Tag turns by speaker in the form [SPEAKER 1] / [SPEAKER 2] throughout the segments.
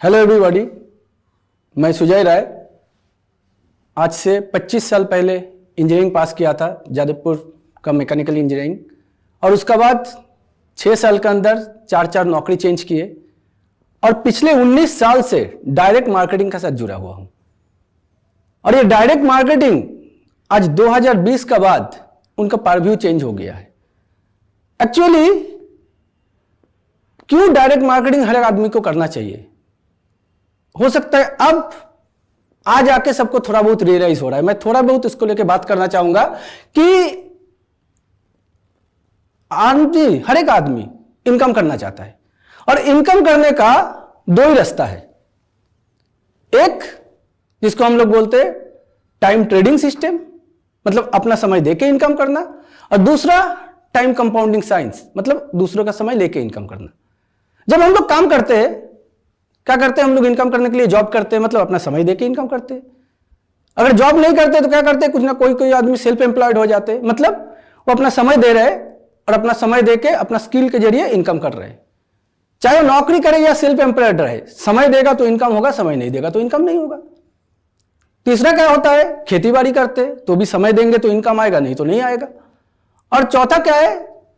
[SPEAKER 1] Hello everybody, मैं सुजय राय। आज से 25 साल पहले इंजीनियरिंग पास किया था, जादवपुर का मैकेनिकल इंजीनियरिंग, और उसके बाद 6 साल के अंदर 4 नौकरी चेंज किए और पिछले 19 साल से डायरेक्ट मार्केटिंग के साथ जुड़ा हुआ हूं। और ये डायरेक्ट मार्केटिंग आज 2020 के बाद उनका पारव्यू चेंज हो गया है। एक्चुअली क्यों डायरेक्ट मार्केटिंग हर एक आदमी को करना चाहिए? हो सकता है अब आज आके सबको थोड़ा बहुत रियलाइज हो रहा है। मैं थोड़ा बहुत इसको लेके बात करना चाहूंगा कि हर एक आदमी इनकम करना चाहता है और इनकम करने का दो ही रास्ता है। एक जिसको हम लोग बोलते हैं टाइम ट्रेडिंग सिस्टम, मतलब अपना समय देके इनकम करना, और दूसरा टाइम कंपाउंडिंग साइंस, मतलब दूसरों का समय लेके इनकम करना। जब हम लोग काम करते हैं, क्या करते हैं हम लोग? इनकम करने के लिए जॉब करते हैं, मतलब अपना समय देके इनकम करते हैं। अगर जॉब नहीं करते तो क्या करते हैं? कुछ ना कोई आदमी सेल्फ एम्प्लॉयड हो जाते हैं, मतलब वो अपना समय दे रहे हैं और अपना समय देके अपना स्किल के जरिए इनकम कर रहे हैं। चाहे वो नौकरी करे या सेल्फ एम्प्लॉयड रहे, समय देगा तो इनकम होगा, समय नहीं देगा तो इनकम नहीं होगा। तीसरा क्या होता है? खेती बाड़ी करते तो भी समय देंगे तो इनकम आएगा, नहीं तो नहीं आएगा। और चौथा क्या है?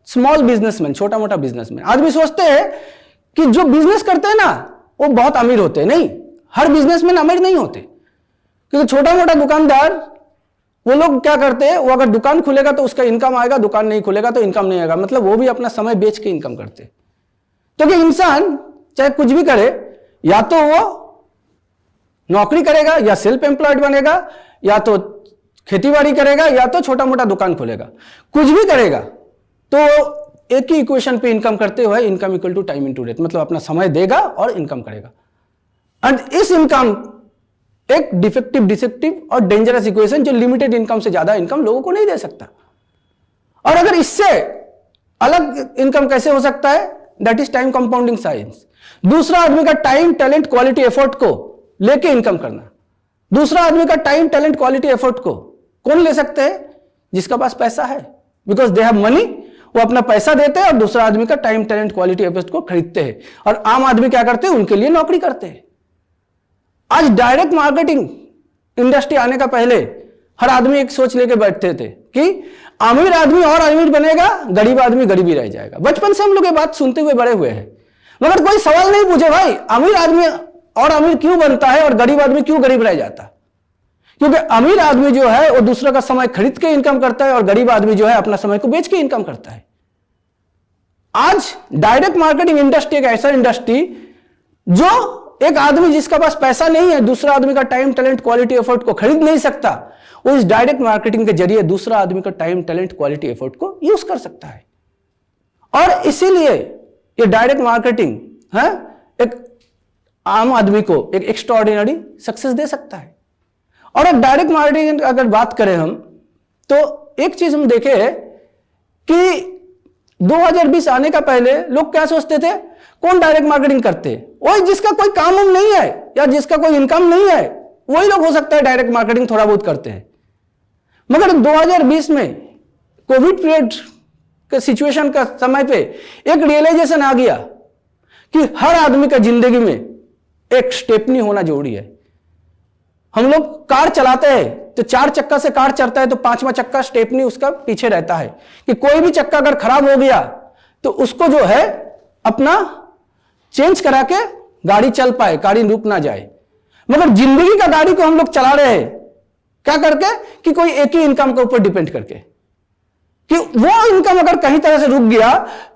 [SPEAKER 1] स्मॉल बिजनेसमैन, छोटा मोटा बिजनेसमैन। आदमी सोचते हैं कि जो बिजनेस करते हैं ना वो बहुत अमीर होते हैं। नहीं, हर बिजनेसमैन अमीर नहीं होते, क्योंकि छोटा मोटा दुकानदार वो लोग क्या करते हैं, वो अगर दुकान खुलेगा तो उसका इनकम आएगा, दुकान नहीं खुलेगा तो इनकम नहीं आएगा, मतलब वो भी अपना समय बेच के इनकम करते हैं। तो कि इंसान चाहे कुछ भी करे, या तो वो नौकरी करेगा या सेल्फ एम्प्लॉयड बनेगा, या तो खेतीबाड़ी करेगा, या तो छोटा मोटा दुकान खोलेगा। कुछ भी करेगा तो एक ही इक्वेशन पे इनकम करते हुए, income equal to time into rate, मतलब अपना समय देगा और इनकम करेगा। एंड इस इनकम एक डिफेक्टिव, डिसेप्टिव और डेंजरस इक्वेशन जो लिमिटेड इनकम से ज्यादा इनकम लोगों को नहीं दे सकता। और अगर इससे अलग इनकम कैसे हो सकता है? That is time compounding science. दूसरा आदमी का टाइम, टैलेंट, क्वालिटी, एफर्ट को लेके इनकम करना। दूसरा आदमी का टाइम, टैलेंट, क्वालिटी, एफर्ट को कौन ले सकते हैं? जिसका पास पैसा है, बिकॉज दे हैव मनी। वो अपना पैसा देते हैं और दूसरा आदमी का टाइम, टैलेंट, क्वालिटी, एफर्ट को खरीदते हैं। और आम आदमी क्या करते हैं? उनके लिए नौकरी करते हैं। आज डायरेक्ट मार्केटिंग इंडस्ट्री आने का पहले हर आदमी एक सोच लेके बैठते थे कि अमीर आदमी और अमीर बनेगा, गरीब आदमी गरीब ही रह जाएगा। बचपन से हम लोग ये बात सुनते हुए बड़े हुए हैं, मगर कोई सवाल नहीं पूछे भाई अमीर आदमी और अमीर क्यों बनता है और गरीब आदमी क्यों गरीब रह जाता? क्योंकि अमीर आदमी जो है वो दूसरों का समय खरीद के इनकम करता है और गरीब आदमी जो है अपना समय को बेच के इनकम करता है। आज डायरेक्ट मार्केटिंग इंडस्ट्री एक ऐसा इंडस्ट्री जो एक आदमी जिसका पास पैसा नहीं है, दूसरा आदमी का टाइम, टैलेंट, क्वालिटी, एफर्ट को खरीद नहीं सकता, वो इस डायरेक्ट मार्केटिंग के जरिए दूसरा आदमी का टाइम, टैलेंट, क्वालिटी, एफर्ट को यूज कर सकता है। और इसीलिए ये डायरेक्ट मार्केटिंग है एक आम आदमी को एक एक्स्ट्राऑर्डिनरी सक्सेस दे सकता है। और अब डायरेक्ट मार्केटिंग अगर बात करें हम, तो एक चीज हम देखे कि 2020 आने का पहले लोग क्या सोचते थे? कौन डायरेक्ट मार्केटिंग करते? वही जिसका कोई काम नहीं है या जिसका कोई इनकम नहीं है, वही लोग हो सकता है डायरेक्ट मार्केटिंग थोड़ा बहुत करते हैं। मगर 2020 में कोविड पीरियड के सिचुएशन का समय पे एक रियलाइजेशन आ गया कि हर आदमी का जिंदगी में एक स्टेपनी होना जरूरी है। हम लोग कार चलाते हैं तो 4 चक्का से कार चलता है तो 5वां चक्का स्टेपनी उसका पीछे रहता है कि कोई भी चक्का अगर खराब हो गया तो उसको जो है अपना चेंज करा के गाड़ी चल पाए, गाड़ी रुक ना जाए। मगर जिंदगी का गाड़ी को हम लोग चला रहे हैं क्या करके? कि कोई एक ही इनकम के ऊपर डिपेंड करके, कि वो इनकम अगर कहीं तरह से रुक गया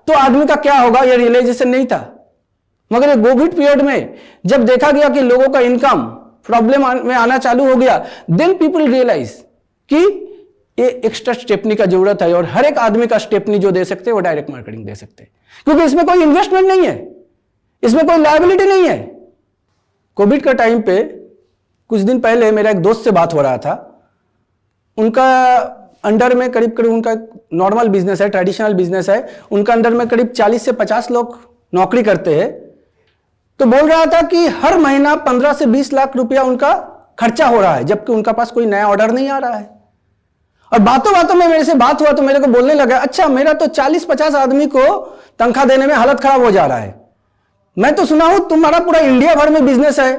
[SPEAKER 1] तो आदमी का क्या होगा, ये रियलाइजेशन नहीं था। मगर कोविड पीरियड में जब देखा गया कि लोगों का इनकम प्रॉब्लम में आना चालू हो गया, देन पीपल रियलाइज कि ये एक्स्ट्रा स्टेपनी का जरूरत है। और हर एक आदमी का स्टेपनी जो दे सकते हैं वो डायरेक्ट मार्केटिंग दे सकते हैं, क्योंकि इसमें कोई इन्वेस्टमेंट नहीं है, इसमें कोई लायबिलिटी नहीं है। कोविड का टाइम पे कुछ दिन पहले मेरा एक दोस्त से बात हो रहा था। उनका अंडर में करीब करीब उनका नॉर्मल बिजनेस है, ट्रेडिशनल बिजनेस है, उनका अंडर में करीब 40 से 50 लोग नौकरी करते हैं। तो बोल रहा था कि हर महीना 15 से 20 लाख रुपया उनका खर्चा हो रहा है, जबकि उनका पास कोई नया ऑर्डर नहीं आ रहा है। और बातों बातों में मेरे से बात हुआ तो मेरे को बोलने लगा, अच्छा मेरा तो 40-50 आदमी को तनख्वाह देने में हालत खराब हो जा रहा है, मैं तो सुना हूं तुम्हारा पूरा इंडिया भर में बिजनेस है,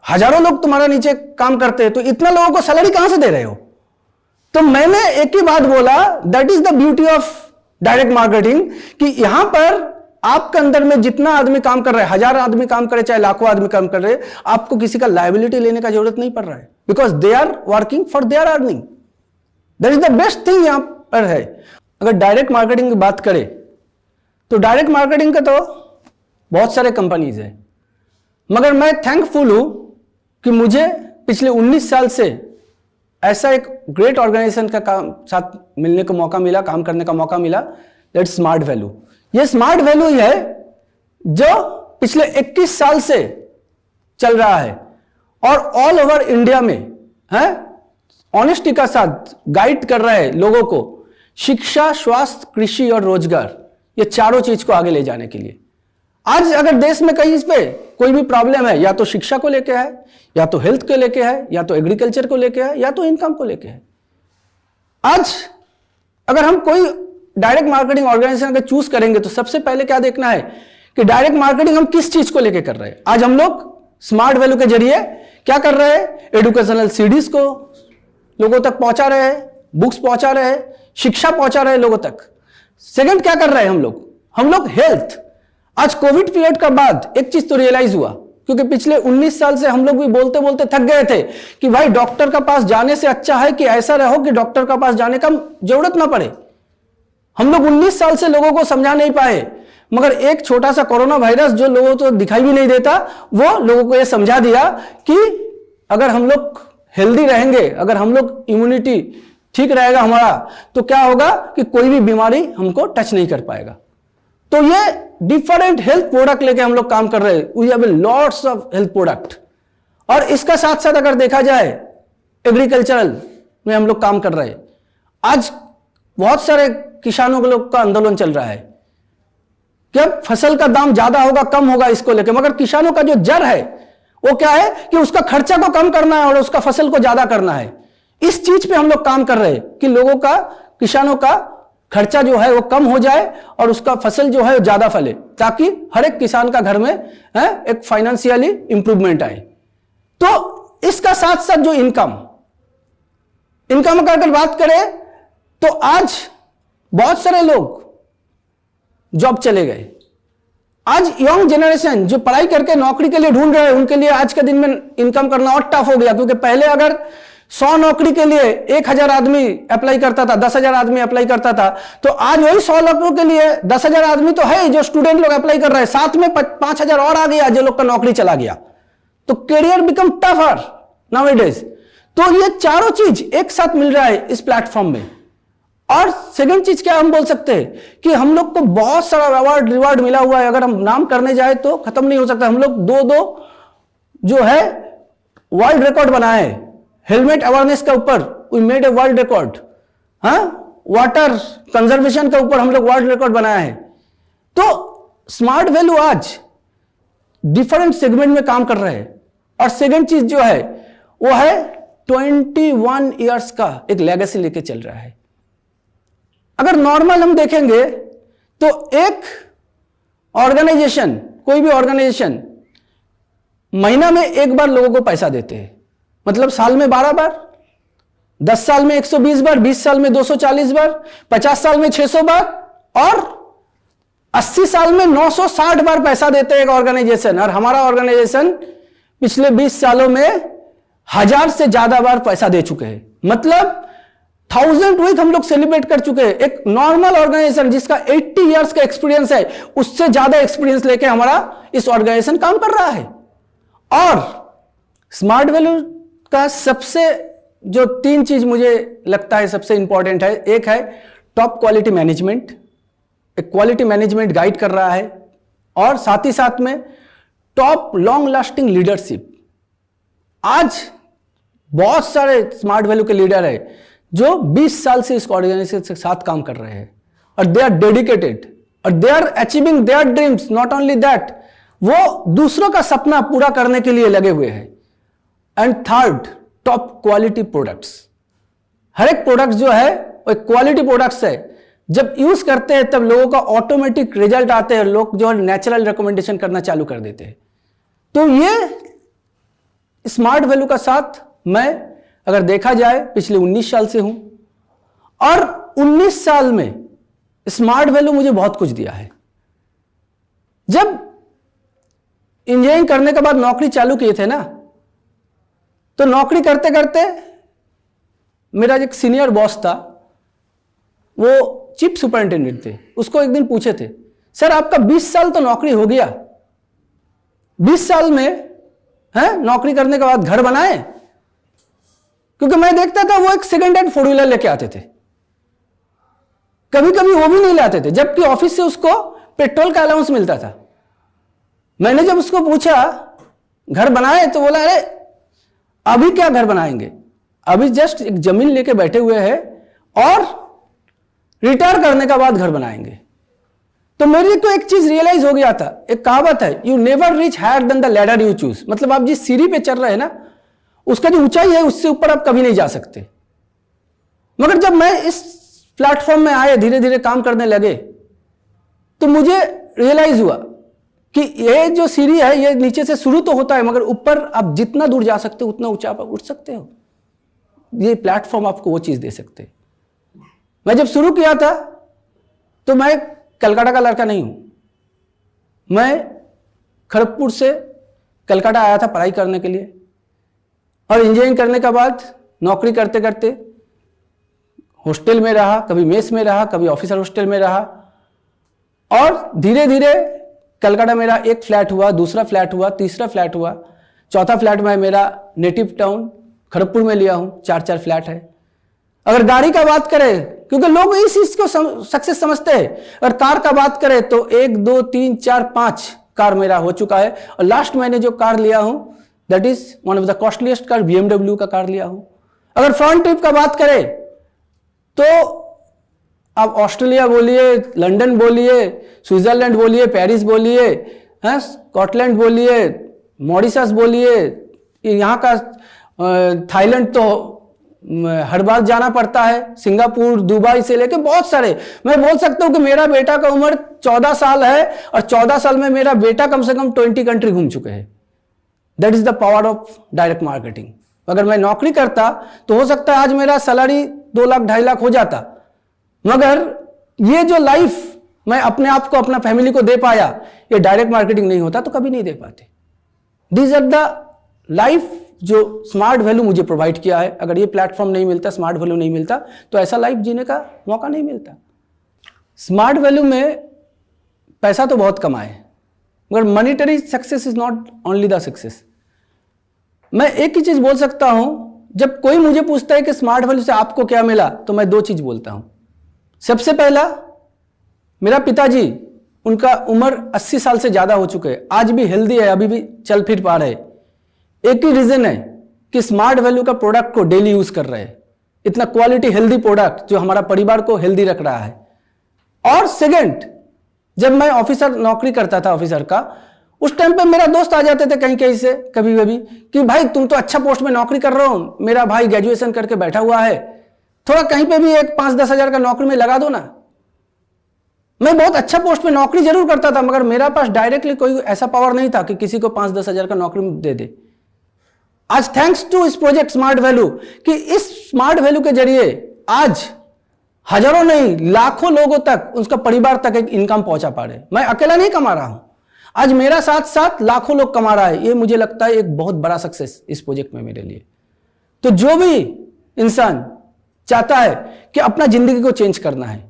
[SPEAKER 1] हजारों लोग तुम्हारा नीचे काम करते हैं, तो इतना लोगों को सैलरी कहां से दे रहे हो? तो मैंने एक ही बात बोला, that is the beauty of direct marketing, कि यहां पर आपके अंदर में जितना आदमी काम कर रहा है, 1000 आदमी काम करे चाहे लाखों आदमी काम कर रहे, आपको किसी का लायबिलिटी लेने का जरूरत नहीं पड़ रहा है, because they are working for their earning. That is the best thing यहां पर है। अगर डायरेक्ट मार्केटिंग की बात करें तो डायरेक्ट मार्केटिंग का तो बहुत सारे कंपनीज है, मगर मैं थैंकफुल हूं कि मुझे पिछले 19 साल से ऐसा एक ग्रेट ऑर्गेनाइजेशन का काम साथ मिलने का मौका मिला, काम करने का मौका मिला, दैट स्मार्ट वैल्यू। ये स्मार्ट वैल्यू ही है जो पिछले 21 साल से चल रहा है और ऑल ओवर इंडिया में है ऑनेस्टी का साथ गाइड कर रहा है लोगों को शिक्षा, स्वास्थ्य, कृषि और रोजगार, ये चारों चीज को आगे ले जाने के लिए। आज अगर देश में कहीं इस पे कोई भी प्रॉब्लम है, या तो शिक्षा को लेके है, या तो हेल्थ को लेके है, या तो एग्रीकल्चर को लेके है, या तो इनकम को लेके है। आज अगर हम कोई डायरेक्ट मार्केटिंग ऑर्गेनाइजेशन अगर चूज करेंगे तो सबसे पहले क्या देखना है कि डायरेक्ट मार्केटिंग हम किस चीज को लेके कर रहे हैं। आज हम लोग स्मार्ट वैल्यू के जरिए क्या कर रहे हैं, एजुकेशनल सीडीज को लोगों तक पहुंचा रहे हैं, बुक्स पहुंचा रहे हैं, शिक्षा पहुंचा रहे हैं लोगों तक। सेकंड क्या कर रहे हैं हम लोग हेल्थ। आज कोविड पीरियड का बाद एक चीज तो रियलाइज हुआ, क्योंकि पिछले 19 साल से हम लोग भी बोलते बोलते थक गए थे कि भाई डॉक्टर का पास जाने से अच्छा है कि ऐसा रहो कि डॉक्टर का पास जाने का जरूरत ना पड़े। हम लोग 19 साल से लोगों को समझा नहीं पाए, मगर एक छोटा सा कोरोना वायरस जो लोगों को दिखाई भी नहीं देता, वो लोगों को यह समझा दिया कि अगर हम लोग हेल्दी रहेंगे, अगर हम लोग इम्यूनिटी ठीक रहेगा हमारा, तो क्या होगा कि कोई भी बीमारी हमको टच नहीं कर पाएगा। तो ये डिफरेंट हेल्थ प्रोडक्ट लेके हम लोग काम कर रहे हैं। We have lots of health product. और इसका साथ साथ अगर देखा जाए एग्रीकल्चरल में हम लोग काम कर रहे हैं। आज बहुत सारे किसानों के लोग का आंदोलन चल रहा है कि अब फसल का दाम ज्यादा होगा कम होगा इसको लेके, मगर किसानों का जो जड़ है वो क्या है कि उसका खर्चा को कम करना है और उसका फसल को ज्यादा करना है। इस चीज पे हम लोग काम कर रहे हैं कि लोगों का, किसानों का खर्चा जो है वो कम हो जाए और उसका फसल जो है वो ज्यादा फले, ताकि हर एक किसान का घर में एक फाइनेंशियली इंप्रूवमेंट आए। तो इसका साथ साथ जो इनकम का अगर बात करें तो आज बहुत सारे लोग जॉब चले गए। आज यंग जनरेशन जो पढ़ाई करके नौकरी के लिए ढूंढ रहे हैं, उनके लिए आज के दिन में इनकम करना और टफ हो गया, क्योंकि पहले अगर 100 नौकरी के लिए 1000 आदमी अप्लाई करता था, 10,000 आदमी अप्लाई करता था, तो आज वही 100 लोगों के लिए 10,000 आदमी तो है जो स्टूडेंट लोग अप्लाई कर रहे हैं, साथ में 5,000 और आ गया जो लोग का नौकरी चला गया। तो करियर बिकम टफर नाउअडेज। तो ये चारों चीज एक साथ मिल रहा है इस प्लेटफॉर्म में। और सेकंड चीज क्या हम बोल सकते हैं कि हम लोग को बहुत सारा अवार्ड रिवार्ड मिला हुआ है, अगर हम नाम करने जाए तो खत्म नहीं हो सकता। हम लोग दो जो है वर्ल्ड रिकॉर्ड बनाए हैं। हेलमेट अवेयरनेस के ऊपर we made a world record, water conservation के ऊपर हम लोग वर्ल्ड रिकॉर्ड बनाया है। तो स्मार्ट वैल्यू आज डिफरेंट सेगमेंट में काम कर रहे हैं। और सेकंड चीज जो है वो है 21 इयर्स का एक लेगेसी लेके चल रहा है। अगर नॉर्मल हम देखेंगे तो एक ऑर्गेनाइजेशन, कोई भी ऑर्गेनाइजेशन महीना में एक बार लोगों को पैसा देते हैं, मतलब साल में 12 बार, 10 साल में 120 बार, 20 साल में 240 बार, 50 साल में 600 बार और 80 साल में 960 बार पैसा देते हैं एक ऑर्गेनाइजेशन। और हमारा ऑर्गेनाइजेशन पिछले 20 सालों में 1000 से ज्यादा बार पैसा दे चुके हैं, मतलब 1000 वीक हम लोग सेलिब्रेट कर चुके हैं। एक नॉर्मल ऑर्गेनाइजेशन जिसका 80 इयर्स का एक्सपीरियंस है, उससे ज्यादा एक्सपीरियंस लेके हमारा इस ऑर्गेनाइजेशन काम कर रहा है। और स्मार्ट वैल्यू का सबसे जो 3 चीज मुझे लगता है सबसे इंपॉर्टेंट है, एक है टॉप क्वालिटी मैनेजमेंट, एक क्वालिटी मैनेजमेंट गाइड कर रहा है, और साथ ही साथ में टॉप लॉन्ग लास्टिंग लीडरशिप। आज बहुत सारे स्मार्ट वैल्यू के लीडर है जो 20 साल से इस ऑर्गेनाइजेशन के साथ काम कर रहे हैं और दे आर डेडिकेटेड और they are achieving their dreams. Not only that, वो दूसरों का सपना पूरा करने के लिए लगे हुए हैं। And third, top quality products. हर एक प्रोडक्ट जो है वो एक क्वालिटी प्रोडक्ट्स है जब यूज करते हैं तब लोगों का ऑटोमेटिक रिजल्ट आते हैं, लोग जो है नेचुरल रिकमेंडेशन करना चालू कर देते हैं। तो ये स्मार्ट वैल्यू का साथ मैं अगर देखा जाए पिछले 19 साल से हूं, और 19 साल में स्मार्ट वैल्यू मुझे बहुत कुछ दिया है। जब इंजीनियरिंग करने के बाद नौकरी चालू किए थे ना, तो नौकरी करते करते मेरा एक सीनियर बॉस था, वो चीफ सुपरिटेंडेंट थे। उसको एक दिन पूछे थे, सर आपका 20 साल तो नौकरी हो गया, 20 साल में है नौकरी करने के बाद घर बनाए? क्योंकि मैं देखता था वो एक सेकंड हैंड 4 व्हीलर लेके आते थे, कभी कभी वो भी नहीं लाते थे, जबकि ऑफिस से उसको पेट्रोल का अलाउंस मिलता था। मैंने जब उसको पूछा घर बनाए, तो बोला अरे अभी क्या घर बनाएंगे, अभी जस्ट एक जमीन लेके बैठे हुए हैं और रिटायर करने के बाद घर बनाएंगे। तो मेरे को एक चीज रियलाइज हो गया था, एक कहावत है, you never reach higher than the ladder you choose. मतलब आप जिस सीढ़ी पे चल रहे हैं ना, उसका जो ऊंचाई है उससे ऊपर आप कभी नहीं जा सकते। मगर जब मैं इस प्लेटफॉर्म में आए, धीरे धीरे काम करने लगे, तो मुझे रियलाइज हुआ कि ये जो सीढ़ी है ये नीचे से शुरू तो होता है, मगर ऊपर आप जितना दूर जा सकते हो उतना ऊंचा आप उठ सकते हो। ये प्लेटफॉर्म आपको वो चीज दे सकते हैं। मैं जब शुरू किया था तो मैं कलकत्ता का लड़का नहीं हूं, मैं खड़गपुर से कलकत्ता आया था पढ़ाई करने के लिए, और इंजीनियरिंग करने के बाद नौकरी करते करते हॉस्टल में रहा, कभी मेस में रहा, कभी ऑफिसर हॉस्टल में रहा, और धीरे धीरे कलकत्ता मेरा एक फ्लैट हुआ, दूसरा फ्लैट हुआ, तीसरा फ्लैट हुआ, चौथा फ्लैट में मेरा नेटिव टाउन खड़गपुर में लिया हूं, 4 फ्लैट है। अगर गाड़ी का बात करें, क्योंकि लोग इस चीज को सक्सेस समझते हैं, अगर कार का बात करें तो 1 2 3 4 5 कार मेरा हो चुका है, और लास्ट मैंने जो कार लिया हूं that is one of the costliest car, BMW का कार लिया हूं। अगर फॉरेन ट्रिप का बात करें तो आप ऑस्ट्रेलिया बोलिए, लंदन बोलिए, स्विट्जरलैंड बोलिए, पेरिस बोलिए, स्कॉटलैंड बोलिए, मॉरिशस बोलिए, यहाँ का थाईलैंड तो हर बार जाना पड़ता है, सिंगापुर, दुबई से लेके बहुत सारे। मैं बोल सकता हूं कि मेरा बेटा का उम्र 14 साल है, और 14 साल में मेरा बेटा कम से कम 20 कंट्री घूम चुके हैं। That is the power of direct marketing. अगर मैं नौकरी करता तो हो सकता है आज मेरा सैलरी 2 लाख 2.5 लाख हो जाता, मगर ये जो लाइफ मैं अपने आप को, अपना फैमिली को दे पाया, ये डायरेक्ट मार्केटिंग नहीं होता तो कभी नहीं दे पाते। दीज आर द लाइफ जो स्मार्ट वैल्यू मुझे प्रोवाइड किया है। अगर ये प्लेटफॉर्म नहीं मिलता, स्मार्ट वैल्यू नहीं मिलता, तो ऐसा लाइफ जीने का मौका नहीं मिलता। स्मार्ट वैल्यू में पैसा तो बहुत कमाए, मगर monetary success is not only the success. मैं एक ही चीज बोल सकता हूं, जब कोई मुझे पूछता है कि स्मार्ट वैल्यू से आपको क्या मिला, तो मैं 2 चीज बोलता हूं। सबसे पहला, मेरा पिताजी, उनका उम्र 80 साल से ज्यादा हो चुके हैं, आज भी हेल्दी है, अभी भी चल फिर पा रहे। एक ही रीजन है कि स्मार्ट वैल्यू का प्रोडक्ट को डेली यूज कर रहे हैं, इतना क्वालिटी हेल्दी प्रोडक्ट जो हमारा परिवार को हेल्दी रख रहा है। और सेकंड, जब मैं ऑफिसर नौकरी करता था ऑफिसर का, उस टाइम पे मेरा दोस्त आ जाते थे कहीं कहीं से कभी कभी कि भाई तुम तो अच्छा पोस्ट में नौकरी कर रहे हो, मेरा भाई ग्रेजुएशन करके बैठा हुआ है, थोड़ा कहीं पे भी एक 5-10 हजार का नौकरी में लगा दो ना। मैं बहुत अच्छा पोस्ट में नौकरी जरूर करता था, मगर मेरा पास डायरेक्टली कोई ऐसा पावर नहीं था कि किसी को 5-10 हजार का नौकरी दे दे। आज थैंक्स टू इस प्रोजेक्ट स्मार्ट वैल्यू, कि इस स्मार्ट वैल्यू के जरिए आज हजारों नहीं लाखों लोगों तक, उसका परिवार तक एक इनकम पहुंचा पा रहे। मैं अकेला नहीं कमा रहा हूं, आज मेरा साथ साथ लाखों लोग कमा रहा है। ये मुझे लगता है एक बहुत बड़ा सक्सेस इस प्रोजेक्ट में मेरे लिए। तो जो भी इंसान चाहता है कि अपना जिंदगी को चेंज करना है,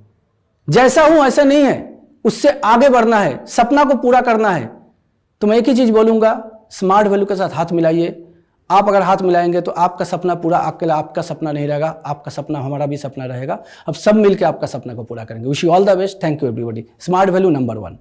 [SPEAKER 1] जैसा हूं ऐसा नहीं है, उससे आगे बढ़ना है, सपना को पूरा करना है, तो मैं एक ही चीज बोलूंगा, स्मार्ट वैल्यू के साथ हाथ मिलाइए। आप अगर हाथ मिलाएंगे तो आपका सपना पूरा, अकेला आपका सपना नहीं रहेगा, आपका सपना हमारा भी सपना रहेगा। अब सब मिलकर आपका सपना को पूरा करेंगे। Wish you all the best. Thank you everybody. Smart value number 1।